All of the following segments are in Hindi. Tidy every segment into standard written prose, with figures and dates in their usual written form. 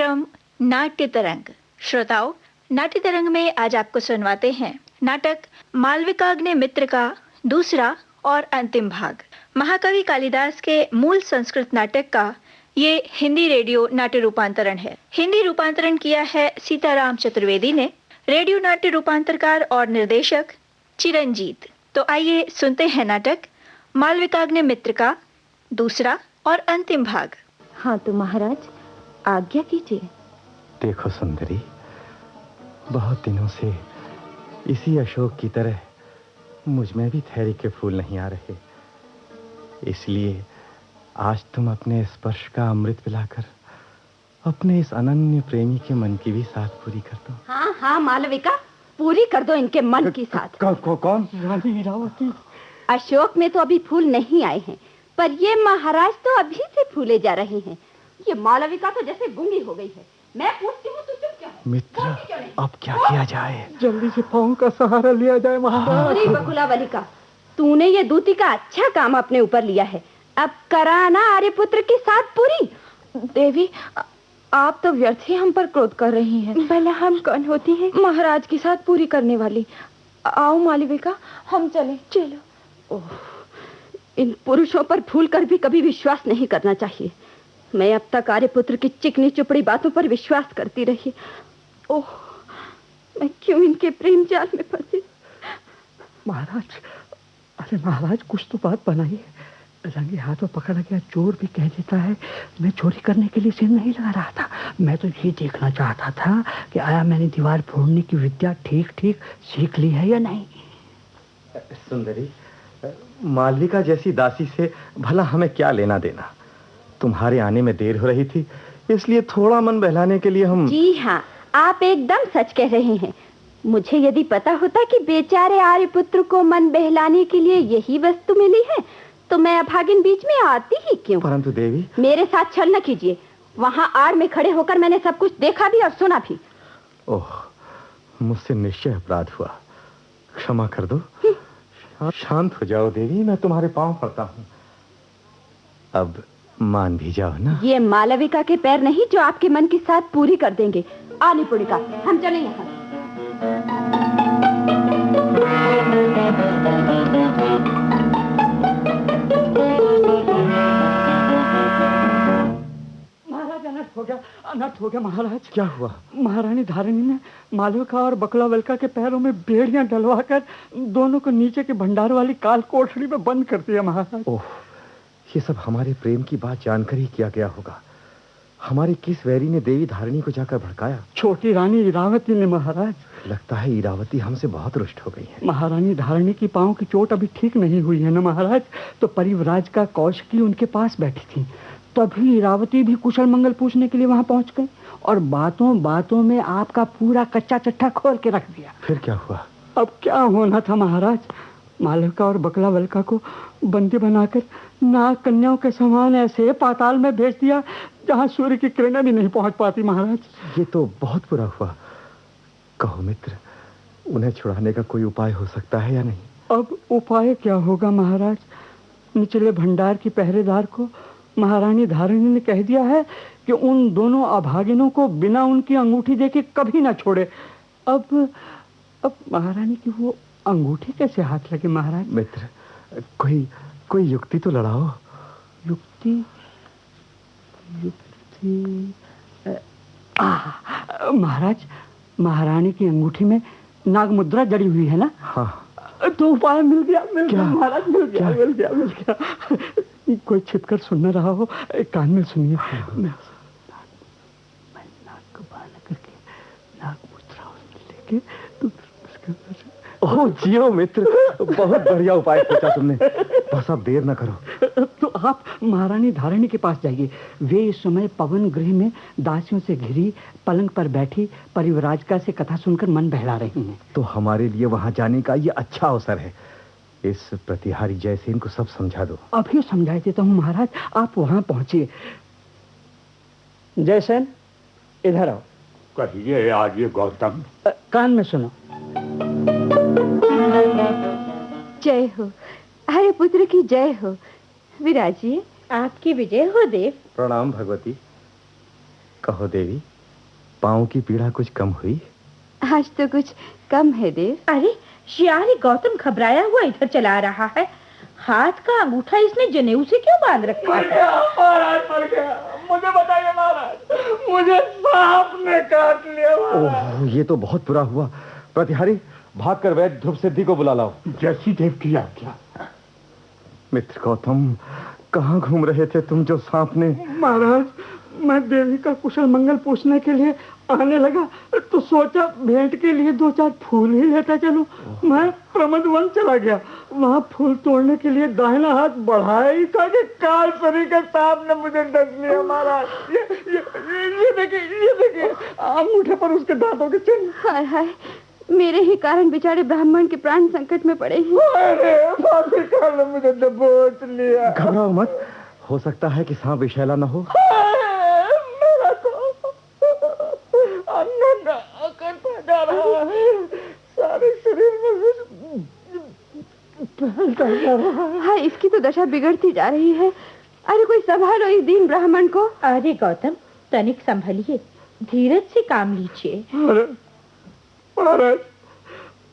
कार्यक्रम नाट्य तरंग। श्रोताओं, नाट्य तरंग में आज आपको सुनवाते हैं नाटक मालविकाग्नि मित्र का दूसरा और अंतिम भाग। महाकवि कालिदास के मूल संस्कृत नाटक का ये हिंदी रेडियो नाट्य रूपांतरण है। हिंदी रूपांतरण किया है सीताराम चतुर्वेदी ने। रेडियो नाट्य रूपांतरकार और निर्देशक चिरंजीत। तो आइए सुनते हैं नाटक मालविकाग्नि मित्र का दूसरा और अंतिम भाग। हाँ तो महाराज, आज्ञा कीजिए। देखो सुंदरी, बहुत दिनों से इसी अशोक की तरह मुझ में भी थैरी के फूल नहीं आ रहे, इसलिए आज तुम अपने स्पर्श का अमृत पिलाकर अपने इस अनन्य प्रेमी के मन की भी साथ पूरी कर दो। हाँ हाँ मालविका, पूरी कर दो इनके मन की साथ। कौन? रानी इरावती। अशोक में तो अभी फूल नहीं आए हैं, पर ये महाराज तो अभी से फूले जा रहे हैं। ये मालविका तो जैसे गूंगी हो गई है। मैं पूछती हूँ तो चुप क्यों है? मित्र, अब क्या किया जाए? जल्दी से पाँव का सहारा लिया जाए महाराज। अरे बकुला बालिका, तूने ये दूती का अच्छा काम अपने ऊपर लिया है। अब कराना आर्यपुत्र की साथ पूरी। देवी, आप तो व्यर्थ ही हम पर क्रोध कर रही हैं। भला हम कौन होती हैं महाराज की साथ पूरी करने वाली? आओ मालविका, हम चलें। चलो। ओह, इन पुरुषों पर भूल कर भी कभी विश्वास नहीं करना चाहिए। मैं अब तक आर्यपुत्र की चिकनी चुपड़ी बातों पर विश्वास करती रही। ओह, मैं क्यों इनके प्रेम जाल में फंसी? महाराज, अरे महाराज, कुछ तो बात बनाइए। रंगे हाथों पकड़ा गया चोर भी कह देता है मैं चोरी करने के लिए सिर नहीं लगा रहा था। मैं तो ये देखना चाहता था कि आया मैंने दीवार फोड़ने की विद्या ठीक ठीक सीख ली है या नहीं। सुंदरी, मालविका जैसी दासी से भला हमें क्या लेना देना? तुम्हारे आने में देर हो रही थी, इसलिए थोड़ा मन बहलाने के लिए हम। जी हाँ, आप एकदम सच कह रहे हैं। मुझे यदि पता होता कि बेचारे आर्यपुत्र को मन बहलाने के लिए यही वस्तु मिली है तो मैं अभागिन बीच में आती ही क्यों? परंतु देवी, मेरे साथ छल न कीजिए। वहाँ आड़ में खड़े होकर मैंने सब कुछ देखा भी और सुना भी। ओह, मुझसे निश्चय अपराध हुआ, क्षमा कर दो। शांत हो जाओ देवी, मैं तुम्हारे पांव पड़ता हूँ। अब मान भी जाओ ना। ये मालविका के पैर नहीं जो आपके मन की साथ पूरी कर देंगे। आने पुड़िका, हम चलें यहाँ। महाराज, अनर्थ हो गया महाराज। क्या हुआ? महारानी धारिणी ने मालविका और बकुला वल्का के पैरों में बेड़ियां डलवाकर दोनों को नीचे के भंडार वाली काल कोठरी में बंद कर दिया महाराज। ओह, ये सब हमारे प्रेम की बात जानकर ही किया गया होगा। हमारी किस वैरी ने देवी धारिणी को जाकर भड़काया? छोटी रानी इरावती ने महाराज। लगता है इरावती हमसे बहुत रुष्ट हो गई है। महारानी धारिणी की पांव की चोट अभी ठीक नहीं हुई है ना महाराज, तो परिव्राज का कौशिकी उनके पास बैठी थी। तभी इरावती भी कुशल मंगल पूछने के लिए वहां पहुंच गई और बातों बातों में आपका पूरा कच्चा चट्टा खोल के रख दिया। फिर क्या हुआ? अब क्या होना था महाराज, मालविका और बकुला वल्का को बंदी बनाकर नाग कन्याओं के समान ऐसे पाताल में भेज दिया जहां सूर्य की किरणें भी नहीं पहुंच पाती महाराज। ये तो बहुत बुरा हुआ। कहो मित्र, उन्हें छुड़ाने का कोई उपाय हो सकता है या नहीं? अब उपाय क्या होगा महाराज? निचले भंडार की पहरेदार को महारानी धारिणी ने कह दिया है कि उन दोनों अभागिनों को बिना उनकी अंगूठी देके कभी ना छोड़े। अब महारानी की वो अंगूठी कैसे हाथ लगे महाराज? मित्र, कोई युक्ति तो लड़ाओ। युक्ति महाराज, महारानी की अंगूठी में नाग मुद्रा जड़ी हुई है ना? हाँ। तो उपाय मिल गया महाराज, मिल गया। कोई छिपकर सुन रहा हो, कान में सुनिए। मैं नाग को बांध करके नाग मुद्रा लेके तो उसके अंदर से। ओह जियो मित्र, बहुत बढ़िया उपाय सोचा तुमने। बस अब देर न करो। तो आप महारानी धारिणी के पास जाइए। वे इस समय पवन गृह में दासियों से घिरी पलंग पर बैठी परिव्राजका से कथा सुनकर मन बहला रही हैं। तो हमारे लिए वहां जाने का ये अच्छा अवसर है। इस प्रतिहारी जयसेन को सब समझा दो। अभी समझा देता हूँ महाराज, आप वहां पहुंचिए। जयसेन, इधर आओ। कहिए आर्य गौतम। कान में सुनो। जय हो, आर्यपुत्र की जय हो। विराजिए, आपकी विजय हो देव। प्रणाम भगवती। कहो देवी, पाँव की पीड़ा कुछ कम हुई? आज तो कुछ कम है देव। अरे शियारी गौतम घबराया हुआ इधर चला रहा है। हाथ का अंगूठा इसने जनेऊ से क्यों बांध रखा है? महाराज मर गया। मुझे बताइए महाराज, मुझे सांप ने काट लिया महाराज। ओह, ये तो बहुत बुरा हुआ। प्रतिहारी, भागकर वैद्य ध्रुव सिद्धि को बुला लाओ। जैसी देव की आज्ञा। मित्र गौतम, कहाँ घूम रहे थे तुम जो सांप ने? महाराज, मैं देवी का कुशल मंगल पूछने के लिए आने लगा तो सोचा भेंट के लिए 2-4 फूल ही लेता चलूं। मैं प्रमद वन चला गया। वहाँ फूल तोड़ने के लिए दाहिना हाथ बढ़ाया ही था कि काल सरी के सांप ने मुझे डस लिया महाराज। ये देखिए अंगूठे पर उसके दांतों के चिन्ह। हाय हाय, मेरे ही कारण बेचारे ब्राह्मण के प्राण संकट में पड़े हैं। अरे फांसी काल ने मुझे दबोच लिया। घबराओ मत, हो सकता है कि सांप विषैला न हो। करता जा रहा है, सारे शरीर में फैलता जा रहा है। हाँ, इसकी तो दशा बिगड़ती जा रही है। अरे कोई संभालो इस दीन ब्राह्मण को। अरे गौतम, तनिक संभलिए, धीरज से काम लीजिए। महाराज,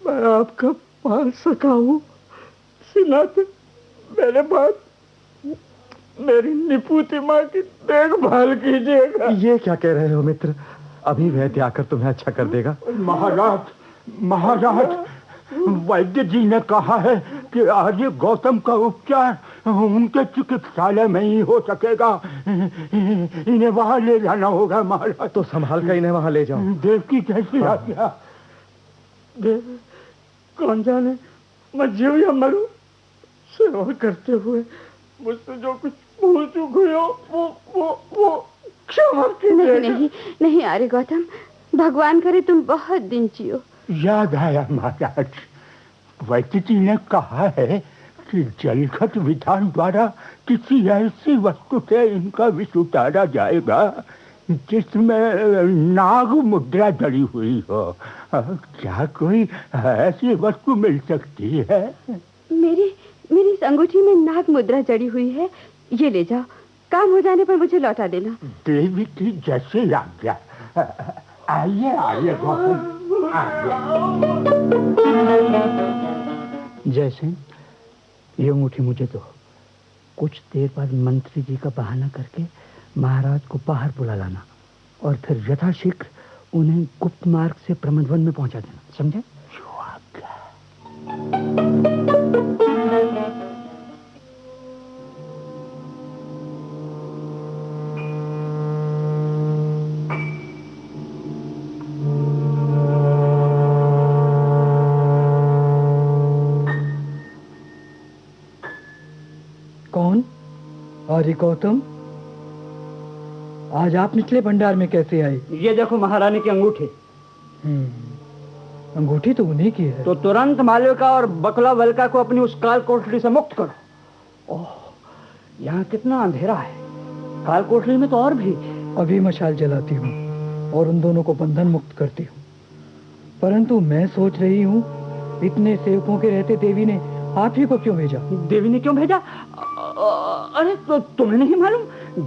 मैं आपका पाल सका हूँ, सिनाते मेरे बाद मेरी निपुती माँ की देखभाल कीजिएगा। ये क्या कह रहे हो मित्र? अभी वैद्य आकर तुम्हें अच्छा कर देगा। महाराज, वैद्य जी ने कहा है कि आज गौतम का उपचार उनके चिकित्सालय में ही हो सकेगा। इन्हें वहां ले जाना होगा महाराज। तो संभाल कर इन्हें वहां ले जाओ। देव की कैसी आज्ञा। देव, कौन जाने मैं जीव या मरूं, सेवा करते हुए मुझसे जो कुछ भूल चूक हुई हो वो क्षमा कीजिएगा। नहीं नहीं आर्य गौतम, भगवान करे तुम बहुत दिन जियो। याद आया महाराज, वैद्य जी ने कहा है कि जलखत विधान द्वारा किसी ऐसी वस्तु से इनका विष उतारा जाएगा जिसमें नाग मुद्रा जड़ी हुई हो। क्या कोई ऐसी वस्तु मिल सकती है? मेरी इस अंगूठी में नाग मुद्रा जड़ी हुई है। ये ले जाओ, काम हो जाने पर मुझे लौटा देना। देवी की जैसे आज्ञा। आइए गौतम, जैसे ये अंगूठी मुझे दो। कुछ देर बाद मंत्री जी का बहाना करके महाराज को बाहर बुला लाना और फिर यथाशीघ्र उन्हें गुप्त मार्ग से प्रमदवन में पहुंचा देना, समझे? कौन? अरे गौतम, आज आप निचले भंडार में कैसे आए? ये देखो महारानी की अंगूठी। अंगूठी तो उन्हीं की है। तो तुरंत मालविका और बकला वल्का को अपनी उस काल कोठरी से मुक्त करो। ओह, यहाँ कितना अंधेरा है। काल कोठरी में तो और भी। अभी मशाल जलाती हूँ और उन दोनों को बंधन मुक्त करती हूँ। परंतु मैं सोच रही हूँ, इतने सेवकों के रहते देवी ने आप ही को क्यों भेजा? देवी ने क्यों भेजा? अरे तो तुम्हें नहीं मालूम?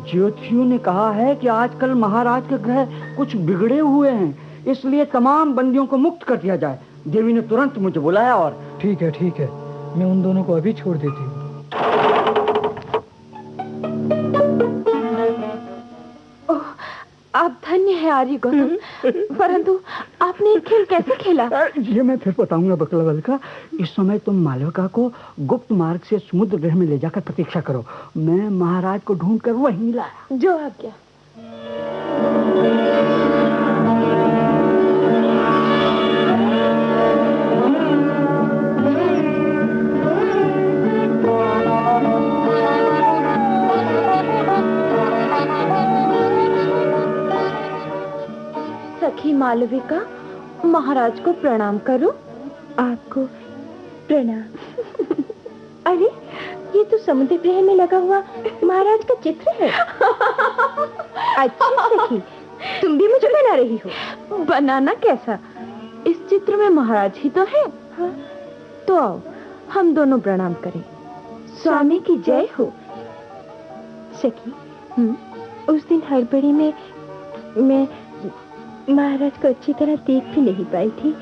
ज्योतिषियों ने कहा है कि आजकल महाराज के ग्रह कुछ बिगड़े हुए हैं, इसलिए तमाम बंदियों को मुक्त कर दिया जाए। देवी ने तुरंत मुझे बुलाया और ठीक है, मैं उन दोनों को अभी छोड़ देती हूँ। आप धन्य है आर्य गौतम, परंतु आपने ये खेल कैसे खेला? ये मैं फिर बताऊंगा बकला वल्का। इस समय तुम मालविका को गुप्त मार्ग से समुद्र गृह में ले जाकर प्रतीक्षा करो। मैं महाराज को ढूंढकर वहीं लाया। जो आज्ञा। सखी मालविका, महाराज को प्रणाम करो। आपको प्रणाम। अरे ये तो समुद्र गृह में लगा हुआ महाराज का चित्र है। अच्छा सखी, तुम भी मुझे बना रही हो? बनाना कैसा? इस चित्र में महाराज ही तो है। हाँ? तो आओ हम दोनों प्रणाम करें। स्वामी की जय हो। सखी, उस दिन हड़बड़ी में महाराज को अच्छी तरह देख भी नहीं पाई थी।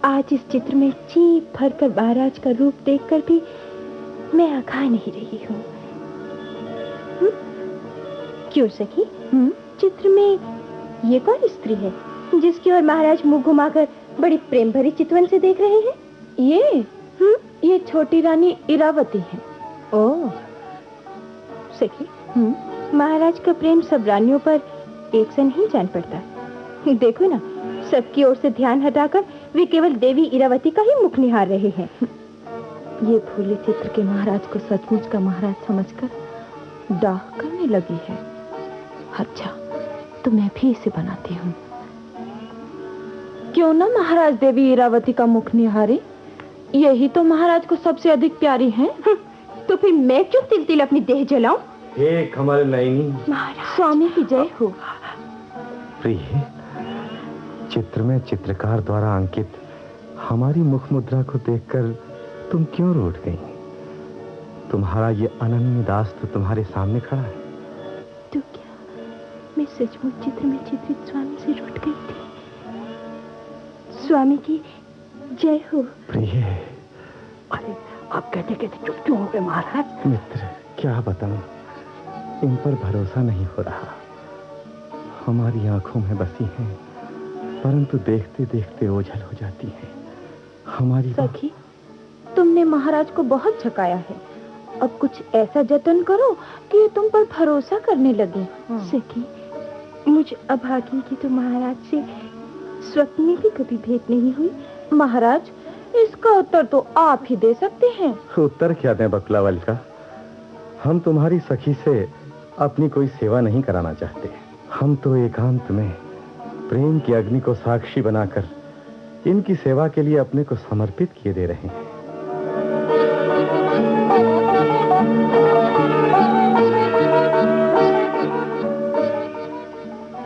आज इस चित्र में जी भर कर महाराज का रूप देखकर भी मैं आँखा नहीं रही हूँ। क्यों सखी? चित्र में ये कौन स्त्री है जिसकी ओर महाराज मुंह घुमाकर बड़ी प्रेम भरी चितवन से देख रहे हैं? ये छोटी रानी इरावती है। ओह सखी, महाराज का प्रेम सब रानियों पर एक सा नहीं जान पड़ता। देखो ना, सबकी ओर से ध्यान हटाकर वे केवल देवी इरावती का ही मुख निहार रहे हैं। ये भोले चित्र के महाराज को सचमुच का महाराज समझकर डाह करने लगी है। अच्छा, तो मैं भी इसे बनाती हूँ। क्यों ना महाराज देवी इरावती का मुख निहारे, यही तो महाराज को सबसे अधिक प्यारी हैं। तो फिर मैं क्यों तिल तिल अपनी देह जलाऊं? हे कमल नयनी, स्वामी की जय हो। प्रिय, चित्र में चित्रकार द्वारा अंकित हमारी मुख मुद्रा को देखकर तुम क्यों रूठ गई? तुम्हारा ये अनन्य दास तो तुम्हारे सामने खड़ा है। तो क्या मैं सचमुच चित्र में चित्रित स्वामी से रूठ गई थी? स्वामी की जय हो। प्रिय, अरे आप कहते कहते चुप क्यों हो गए महाराज? मित्र, क्या बताऊं, इन पर भरोसा नहीं हो रहा। हमारी आंखों में बसी हैं, परंतु देखते देखते ओझल हो जाती हैं। हमारी सखी, तुमने महाराज को बहुत झकाया है। अब कुछ ऐसा जतन करो कि तुम पर भरोसा करने लगे। सखी, मुझ अभागी की तो महाराज से स्वप्न में भी कभी भेंट नहीं हुई। महाराज, इसका उत्तर तो आप ही दे सकते हैं। उत्तर क्या दें बकुला वालिका? हम तुम्हारी सखी से अपनी कोई सेवा नहीं कराना चाहते। हम तो एकांत में प्रेम की अग्नि को साक्षी बनाकर इनकी सेवा के लिए अपने को समर्पित किए दे रहे हैं।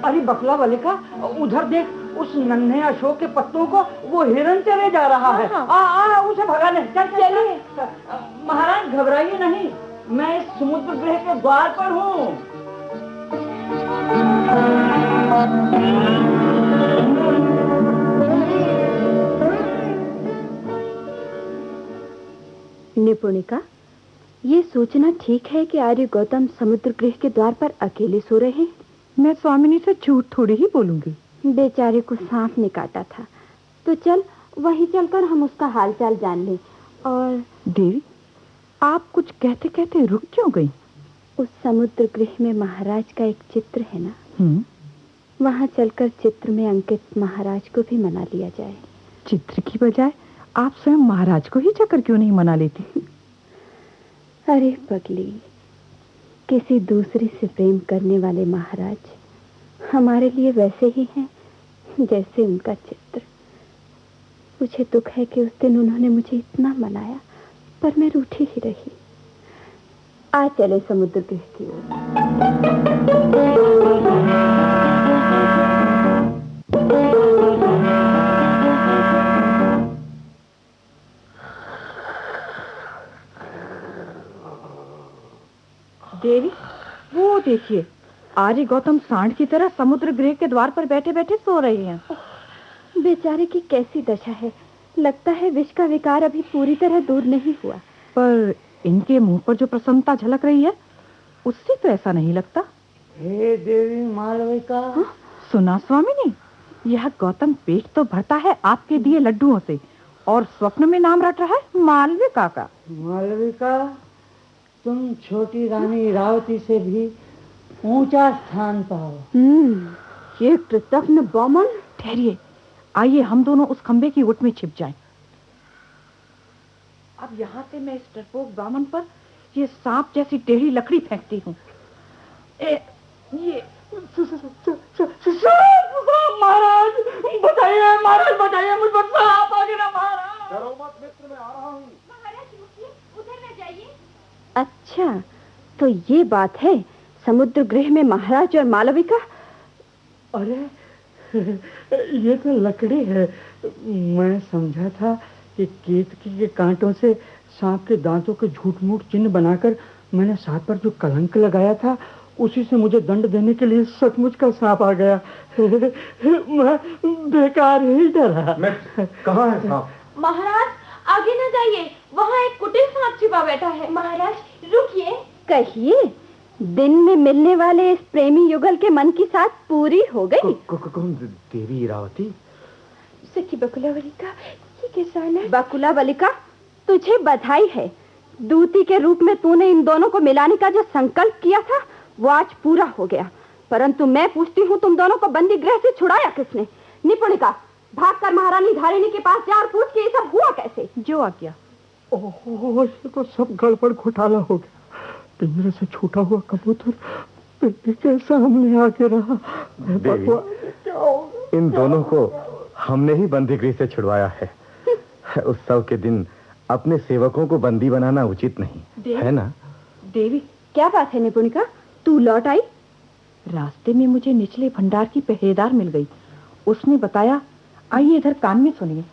अरे बकुला वालिका, उधर देख, उस नन्हे अशोक के पत्तों को वो हिरन चले जा रहा है। आ उसे भगाने चलिए। महाराज घबराइए नहीं, मैं इस समुद्र गृह के द्वार पर हूँ। निपुणिका, ये सोचना ठीक है कि आर्य गौतम समुद्र गृह के द्वार पर अकेले सो रहे हैं? मैं स्वामिनी से झूठ थोड़ी ही बोलूंगी। बेचारे को सांप ने काटा था, तो चल वहीं चलकर हम उसका हालचाल जान लें। और देवी, आप कुछ कहते कहते रुक क्यों गई? उस समुद्र गृह में महाराज का एक चित्र है ना, वहां चलकर चित्र में अंकित महाराज को भी मना लिया जाए। चित्र की बजाय आप स्वयं महाराज को ही जाकर क्यों नहीं मना लेती? अरे पगली, किसी दूसरे से प्रेम करने वाले महाराज हमारे लिए वैसे ही हैं जैसे उनका चित्र। मुझे दुख है कि उस दिन उन्होंने मुझे इतना मनाया, पर मैं रूठी ही रही। आ चले समुद्र गृह की ओर। देवी, वो देखिए, आर्य गौतम सांड की तरह समुद्र गृह के द्वार पर बैठे बैठे सो रहे हैं। बेचारे की कैसी दशा है। लगता है विष का विकार अभी पूरी तरह दूर नहीं हुआ। पर इनके मुंह पर जो प्रसन्नता झलक रही है, उससे तो ऐसा नहीं लगता। हे देवी मालविका। सुना स्वामिनी, यह गौतम पेट तो भरता है आपके दिए लड्डुओं से, और स्वप्न में नाम रट रहा है मालविका का। मालविका, तुम छोटी रानी इरावती से भी ऊंचा स्थान पाओ। ये कृतघ्न बामन। ठहरिए, आइए हम दोनों उस खंबे की ओट में छिप जाएं। अब यहाँ से मैं इस डरपोक बामन पर ये सांप जैसी टेढ़ी लकड़ी फेंकती हूँ। ये महाराज बताइए, महाराज बताइए, मुझ पर सांप आ गया। महाराज डरो मत मित्र, मैं आ रहा हूँ। उधर न जाइए। अच्छा, तो ये बात है समुद्र गृह में महाराज और मालविका। अरे ये तो लकड़ी है। मैं समझा था कि केतकी के कांटों से सांप के दांतों के झूठ मूठ चिन्ह बनाकर मैंने सांप पर जो कलंक लगाया था उसी से मुझे दंड देने के लिए सचमुच का सांप आ गया। मैं बेकार ही डरा। मैं कहाँ है सांप? महाराज आगे न जाइए, वहाँ एक कुटिल सांप छिपा बैठा है। महाराज रुकिए। कहिए, दिन में मिलने वाले इस प्रेमी युगल के मन की साथ पूरी हो गई। कौन? देवी इरावती? सखी बकुलावलिका, ये कैसा है? बकुलावलिका, तुझे बधाई है। दूती के रूप में तूने इन दोनों को मिलाने का जो संकल्प किया था वो आज पूरा हो गया। परंतु मैं पूछती हूँ, तुम दोनों को बंदी गृह से छुड़ाया किसने? निपुणिका, भागकर महारानी धारिणी के पास जा और पूछ के ये सब हुआ कैसे। जो आ गया। ओह, ये तो सब गड़बड़ घोटाला हो गया। पिंजरे से छूटा हुआ कबूतर पिंजरे के सामने आके रहा। देवी, इन दोनों को हमने ही बंदी गृह से छुड़वाया है। उत्सव के दिन अपने सेवकों को बंदी बनाना उचित नहीं है ना? देवी, क्या बात है निपुणिका, तू लौट आई? रास्ते में मुझे निचले भंडार की पहरेदार मिल गई। उसने बताया, आइए इधर कान में सुनिए।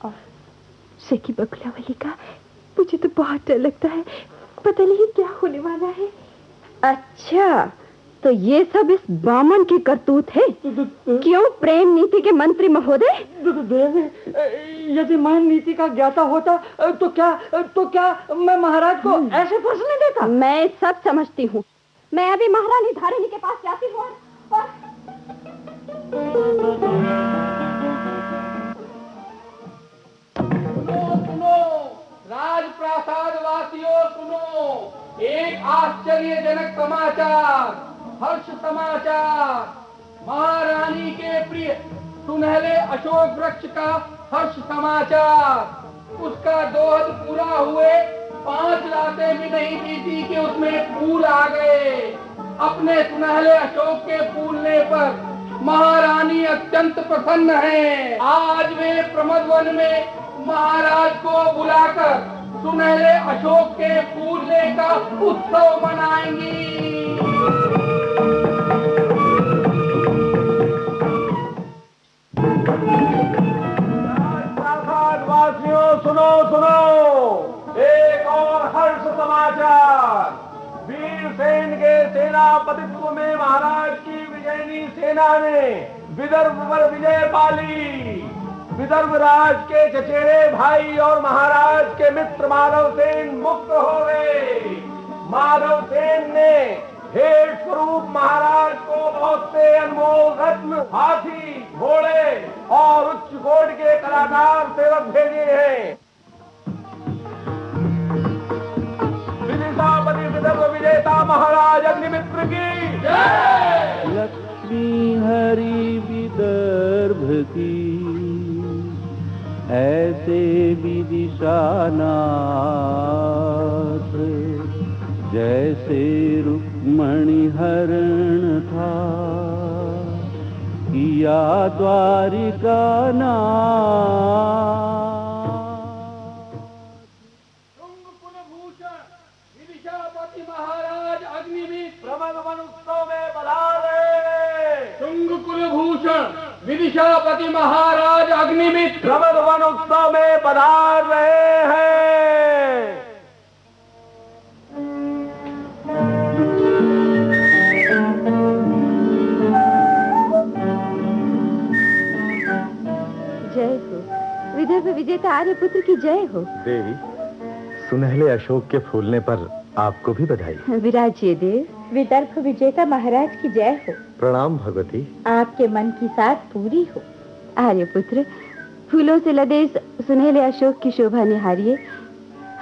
सखी बकुलावलिका, मुझे तो बहुत डर लगता है, पता नहीं क्या होने वाला है। अच्छा, तो ये सब इस बामन की करतूत है। क्यों प्रेम नीति के मंत्री महोदय? देवी, यदि मैं नीति का ज्ञाता होता तो क्या मैं महाराज को ऐसे फंसने देता? मैं सब समझती हूँ। मैं अभी महारानी धारिणी के पास जाती हूँ और राजप्रासाद वासियों सुनो, एक आश्चर्यजनक समाचार, हर्ष समाचार। महारानी के प्रिय सुनहले अशोक वृक्ष का हर्ष समाचार। उसका दोहद पूरा हुए 5 रातें भी नहीं बीती कि उसमें फूल आ गए। अपने सुनहले अशोक के फूलने पर महारानी अत्यंत प्रसन्न है। आज वे प्रमदवन में महाराज को बुलाकर सुनहले अशोक के फूलने का उत्सव मनाएंगी। वासियों सुनो सुनो, एक और हर्ष समाचार। वीरसेन के सेनापतित्व में महाराज की विजयनी सेना ने विदर्भ पर विजय पाली। विदर्भ राज के चचेरे भाई और महाराज के मित्र माधव सेन मुक्त हो गए। माधव सेन ने भेंट स्वरूप महाराज को बहुत से अनमोल रत्न, हाथी, घोड़े और उच्च कोटि के कलाकार सेवक भेजे हैं। विदिशापति विदर्भ विजेता महाराज अग्निमित्र की जय। लक्ष्मी हरि विदर्भ की ऐसे विदिशा नाथ, जैसे रुक्मणी हरण था किया द्वारिका नाथ। शुंग कुलभूषण विदिशापति महाराज अग्निमित्र प्रमदवन उत्सव में पधारे। शुंग कुलभूषण विदिशापति महाराज अग्निमित्र प्रमदवन उत्सव में पधार रहे हैं। जय हो, विदर्भ विजेता आर्यपुत्र की जय हो। देवी, सुनहले अशोक के फूलने पर आपको भी बधाई। विराजिए देव। विदर्भ विजेता महाराज की जय हो। प्रणाम भगवती। आपके मन की साथ पूरी हो। आर्यपुत्र, फूलों से लदे इस सुनहले अशोक की शोभा निहारिए।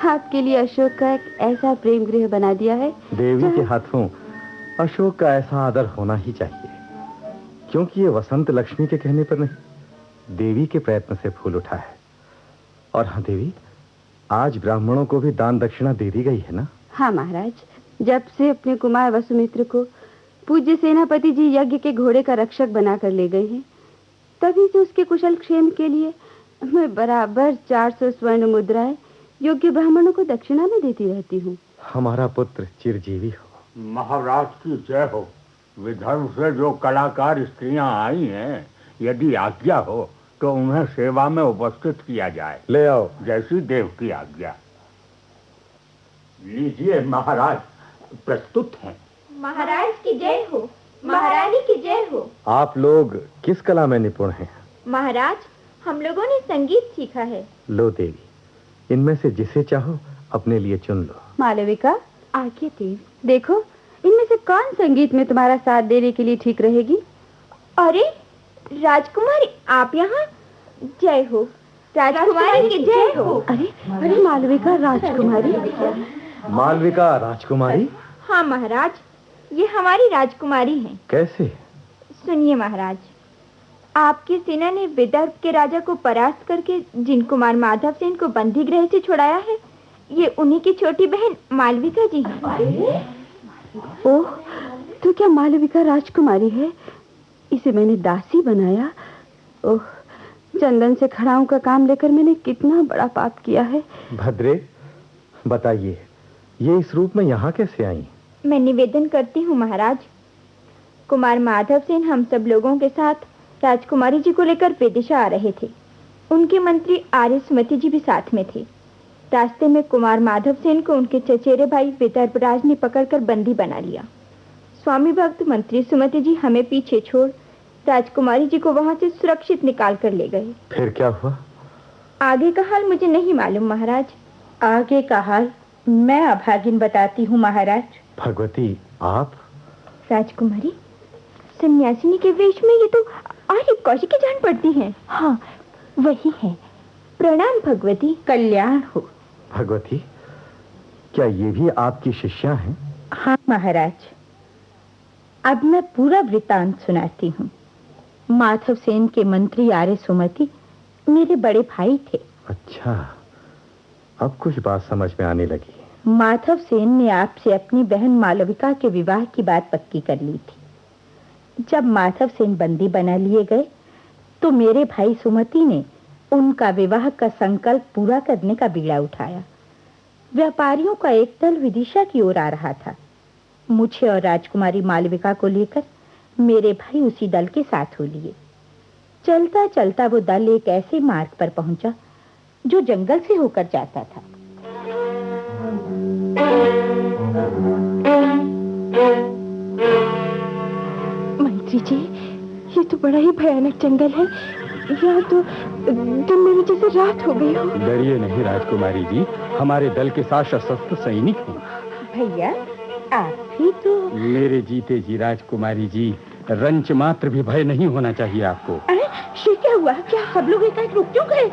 आपके लिए अशोक का एक ऐसा प्रेम गृह बना दिया है। देवी के हाथों अशोक का ऐसा आदर होना ही चाहिए, क्योंकि ये वसंत लक्ष्मी के कहने पर नहीं, देवी के प्रयत्न से फूल उठा है। और हाँ देवी, आज ब्राह्मणों को भी दान दक्षिणा दे दी गई है ना? हाँ महाराज, जब से अपने कुमार वसुमित्र को पूज्य सेनापति जी यज्ञ के घोड़े का रक्षक बनाकर ले गए हैं, तभी से उसके कुशल क्षेम के लिए मैं बराबर 400 स्वर्ण मुद्राएं योग्य ब्राह्मणों को दक्षिणा में देती रहती हूँ। हमारा पुत्र चिरजीवी हो। महाराज की जय हो। विदर्भ से जो कलाकार स्त्रियां आई हैं, यदि आज्ञा हो तो उन्हें सेवा में उपस्थित किया जाए। ले आओ। जैसी देव की आज्ञा। लीजिए महाराज, प्रस्तुत हैं। महाराज की जय हो, महारानी की जय हो। आप लोग किस कला में निपुण हैं? महाराज, हम लोगों ने संगीत सीखा है। लो देवी, इनमें से जिसे चाहो अपने लिए चुन लो। मालविका, आगे देव, देखो इनमें से कौन संगीत में तुम्हारा साथ देने के लिए ठीक रहेगी? अरे राजकुमारी, आप यहाँ? जय हो, राजकुमारी की जय हो। अरे अरे मालविका राजकुमारी। मालविका राजकुमारी? हाँ महाराज, ये हमारी राजकुमारी हैं। कैसे? सुनिए महाराज, आपकी सेना ने विदर्भ के राजा को परास्त करके जिन कुमार माधव सेन को बंदी गृह से छुड़ाया है, ये उन्हीं की छोटी बहन मालविका जी हैं। ओह, तो क्या मालविका राजकुमारी है? इसे मैंने दासी बनाया। ओह, चंदन से खड़ाऊं का काम लेकर मैंने कितना बड़ा पाप किया है। भद्रे, बताइए, ये इस रूप में यहाँ कैसे आई? मैं निवेदन करती हूँ महाराज, कुमार माधव सेन हम सब लोगों के साथ राजकुमारी जी को लेकर विदिशा आ रहे थे। उनके मंत्री आर्य सुमति जी भी साथ में थे। रास्ते में कुमार माधव सेन को उनके चचेरे भाई विदर्भराज ने पकड़कर बंदी बना लिया। स्वामी भक्त मंत्री सुमति जी हमें पीछे छोड़ राजकुमारी जी को वहां से सुरक्षित निकाल कर ले गए। फिर क्या हुआ? आगे का हाल मुझे नहीं मालूम महाराज। आगे का हाल मैं अभागिन बताती हूँ महाराज। भगवती, आप? राजकुमारी, सन्यासिनी के वेश में ये तो आर्य कौशिकी जान पड़ती हैं। हाँ, वही है। प्रणाम भगवती। कल्याण हो। भगवती, क्या ये भी आपकी शिष्या हैं? हाँ महाराज, अब मैं पूरा वृतांत सुनाती हूँ। माधव सेन के मंत्री आर्य सुमति मेरे बड़े भाई थे। अच्छा, अब कुछ बात समझ में आने लगी। माधव सेन ने आपसे अपनी बहन मालविका के विवाह की बात पक्की कर ली थी। जब माधव सेन बंदी बना लिए गए तो मेरे भाई सुमति ने उनका विवाह का संकल्प पूरा करने का बीड़ा उठाया। व्यापारियों का एक दल विदिशा की ओर आ रहा था। मुझे और राजकुमारी मालविका को लेकर मेरे भाई उसी दल के साथ हो लिए। चलता चलता वो दल एक ऐसे मार्ग पर पहुंचा जो जंगल से होकर जाता था। मंत्री जी, ये तो बड़ा ही भयानक जंगल है। यहाँ तो दिन में जैसे रात हो गई हो। डरिए नहीं राजकुमारी जी, हमारे दल के साथ सशस्त्र सैनिक हैं। भैया, आप भी तो। मेरे जीते जी राजकुमारी जी, रंच मात्र भी भय नहीं होना चाहिए आपको। अरे ये क्या हुआ? क्या सब लोग एकाएक रुक क्यों गए?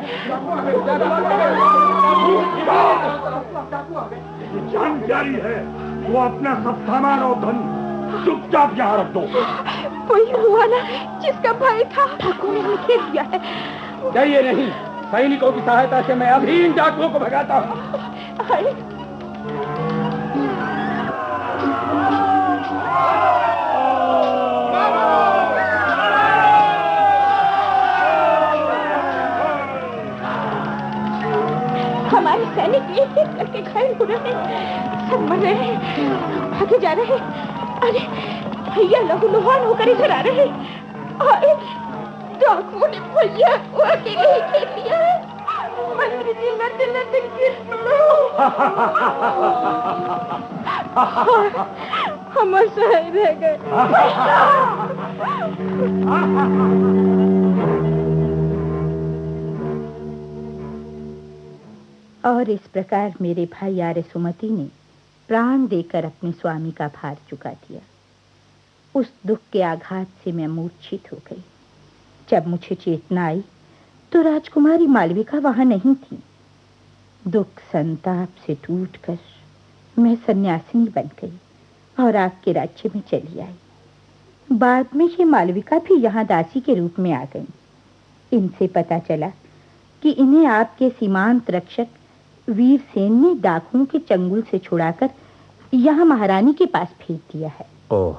जान जारी है, वो अपना सब सामान और धन चुपचाप यहाँ रख दो। वही हुआ ना जिसका भाई था, ठाकुर ने खेल दिया है। डरिए नहीं, सैनिकों की सहायता से मैं अभी इन डाकुओं को भगाता हूँ। हमारे सैनिक एक एक करके घायल हो रहे हैं, सब मर रहे हैं, भागे जा रहे हैं। अरे भैया लहूलुहान होकर इधर आ रहे हैं। अरे डाकुओं ने भैया को अकेले ही खेल लिया है। मंत्री जी लड़ते लड़ते गिर पड़े। हम असहाय रह गए। और इस प्रकार मेरे भाई आर्य सुमति ने प्राण देकर अपने स्वामी का भार चुका दिया। उस दुख के आघात से मैं मूर्छित हो गई। जब मुझे चेतना आई तो राजकुमारी मालविका वहां नहीं थी। दुख संताप से टूटकर मैं सन्यासिनी बन गई और आपके राज्य में चली आई। बाद में ये मालविका भी यहाँ दासी के रूप में आ गई। इनसे पता चला कि इन्हें आपके सीमांत रक्षक वीर सेन ने डाकुओं के चंगुल से छुड़ाकर यहाँ महारानी के पास भेज दिया है। ओह,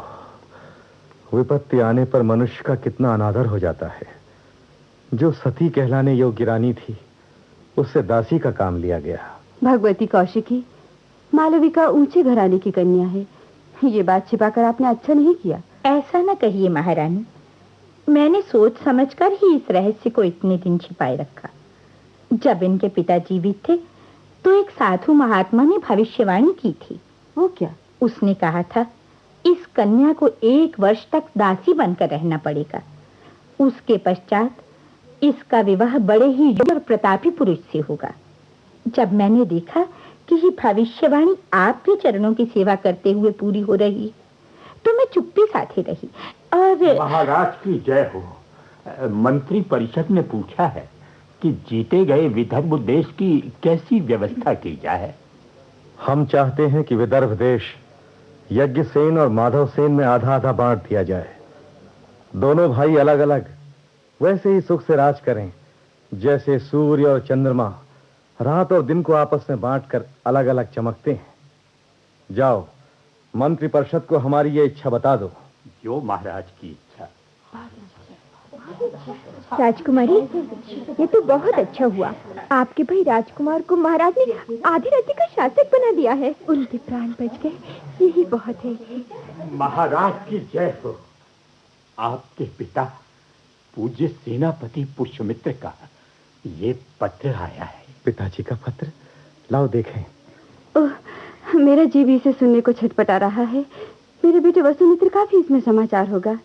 विपत्ति आने पर मनुष्य का कितना अनादर हो जाता है। जो सती कहलाने योग्य रानी थी, उससे दासी का काम लिया गया। भगवती कौशिकी, मालविका ऊंचे घराने की कन्या है। ये बात छिपाकर आपने अच्छा नहीं किया। ऐसा न कहिए महारानी, मैंने सोच समझकर ही इस रहस्य को इतने दिन छिपाए रखा। जब इनके पिता जीवित थे तो एक साधु महात्मा ने भविष्यवाणी की थी। वो क्या? उसने कहा था इस कन्या को 1 वर्ष तक दासी बनकर रहना पड़ेगा। उसके पश्चात इसका विवाह बड़े ही योग्य और प्रतापी पुरुष से होगा। जब मैंने देखा कि ये भविष्यवाणी आपके चरणों की सेवा करते हुए पूरी हो रही, तो मैं चुप्पी साधे रही। और महाराज की जय हो। मंत्री परिषद ने पूछा है कि जीते गए विदर्भ देश की कैसी व्यवस्था की जाए। हम चाहते हैं कि विदर्भ देश यज्ञसेन और माधव सेन में आधा आधा बांट दिया जाए। दोनों भाई अलग अलग वैसे ही सुख से राज करें जैसे सूर्य और चंद्रमा रात और दिन को आपस में बांटकर अलग अलग चमकते हैं। जाओ, मंत्री परिषद को हमारी ये इच्छा बता दो। जो महाराज की इच्छा। राजकुमारी, ये तो बहुत अच्छा हुआ। आपके भाई राजकुमार को महाराज ने आधी रात्रि का शासक बना दिया है। उनके प्राण बच गए, यही बहुत है। महाराज की जय हो। आपके पिता पूज्य सेनापति पुष्यमित्र का ये पत्र आया है। पिताजी का पत्र? लाओ देखें। ओह, मेरा जीव इसे सुनने को छटपटा रहा है। मेरे बेटे वसुमित्र का भी इसमें समाचार होगा।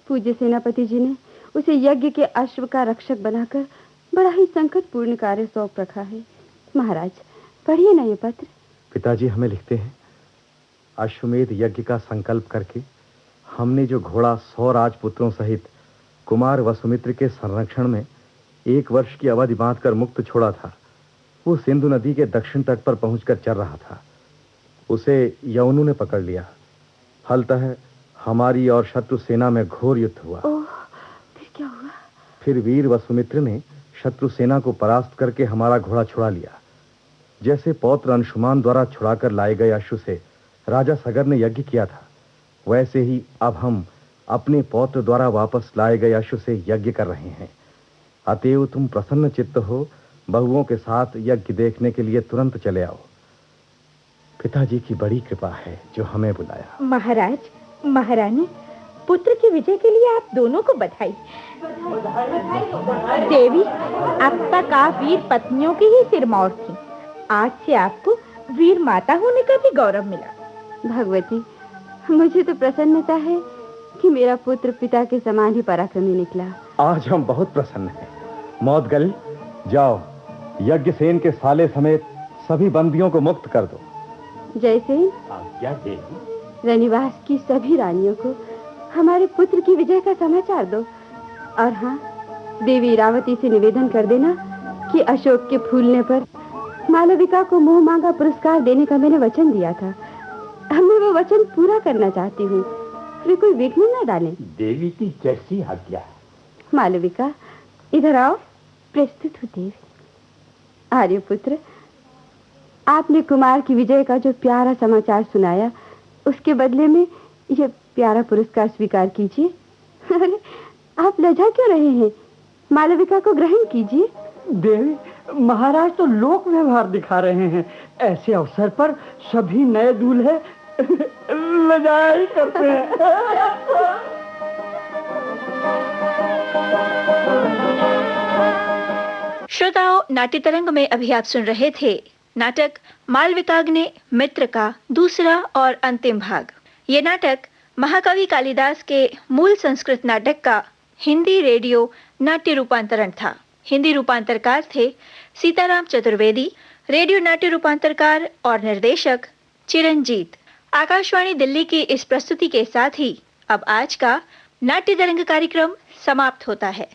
पूज्य सेनापति जी ने उसे यज्ञ के अश्व का रक्षक बनाकर बड़ा ही संकटपूर्ण कार्य सौंप रखा है। महाराज, पढ़िए ना ये पत्र। पिताजी हमें लिखते हैं, अश्वमेध यज्ञ का संकल्प करके हमने जो घोड़ा 100 राजपुत्रों सहित कुमार वसुमित्र के संरक्षण में 1 वर्ष की अवधि बांधकर मुक्त छोड़ा था, वो सिंधु नदी के दक्षिण तट पर पहुंचकर चल रहा था। उसे यवनों ने पकड़ लिया। फलतः हमारी और शत्रु सेना में घोर युद्ध हुआ। फिर क्या हुआ? फिर वीर वसुमित्र ने शत्रु सेना को परास्त करके हमारा घोड़ा छुड़ा लिया। जैसे पौत्र अंशुमान द्वारा छुड़ाकर लाए गए अश्व से राजा सगर ने यज्ञ किया था, वैसे ही अब हम अपने पौत्र द्वारा वापस लाए गए अश्व से यज्ञ कर रहे हैं। अतएव तुम प्रसन्न चित्त हो, बहुओं के साथ यज्ञ देखने के लिए तुरंत चले आओ। पिताजी की बड़ी कृपा है जो हमें बुलाया। महाराज, महारानी, पुत्र की विजय के लिए आप दोनों को बधाई। देवी, अब तक आप वीर पत्नियों की ही सिरमौर थी। आज से आपको वीर माता होने का भी गौरव मिला। भगवती, मुझे तो प्रसन्नता है कि मेरा पुत्र पिता के समान ही पराक्रमी निकला। आज हम बहुत प्रसन्न हैं। मौत गल, जाओ यज्ञसेन के साले समेत सभी बंदियों को मुक्त कर दो। जयसेन, क्या देवी? रनिवास की सभी रानियों को हमारे पुत्र की विजय का समाचार दो। और हाँ, देवी इरावती से निवेदन कर देना कि अशोक के फूलने पर मालविका को मुंह मांगा पुरस्कार देने का मैंने वचन दिया था। मैं वो वचन पूरा करना चाहती हूँ। वे कोई विघ्न न डालें। देवी की जैसी आज्ञा। मालविका, इधर आओ। प्रस्तुत हो देवी। आर्यपुत्र, आपने कुमार की विजय का जो प्यारा समाचार सुनाया, उसके बदले में यह प्यारा पुरस्कार स्वीकार कीजिए। अरे, आप लज्जा क्यों रहे हैं? मालविका को ग्रहण कीजिए। देवी, महाराज तो लोक व्यवहार दिखा रहे हैं। ऐसे अवसर पर सभी नए दूल्हे लजाया ही करते हैं। श्रोताओं, नाट्य तरंग में अभी आप सुन रहे थे नाटक मालविकाग्नि मित्र का दूसरा और अंतिम भाग। ये नाटक महाकवि कालिदास के मूल संस्कृत नाटक का हिंदी रेडियो नाट्य रूपांतरण था। हिंदी रूपांतरकार थे सीताराम चतुर्वेदी, रेडियो नाट्य रूपांतरकार और निर्देशक चिरंजीत। आकाशवाणी दिल्ली की इस प्रस्तुति के साथ ही अब आज का नाट्य तरंग कार्यक्रम समाप्त होता है।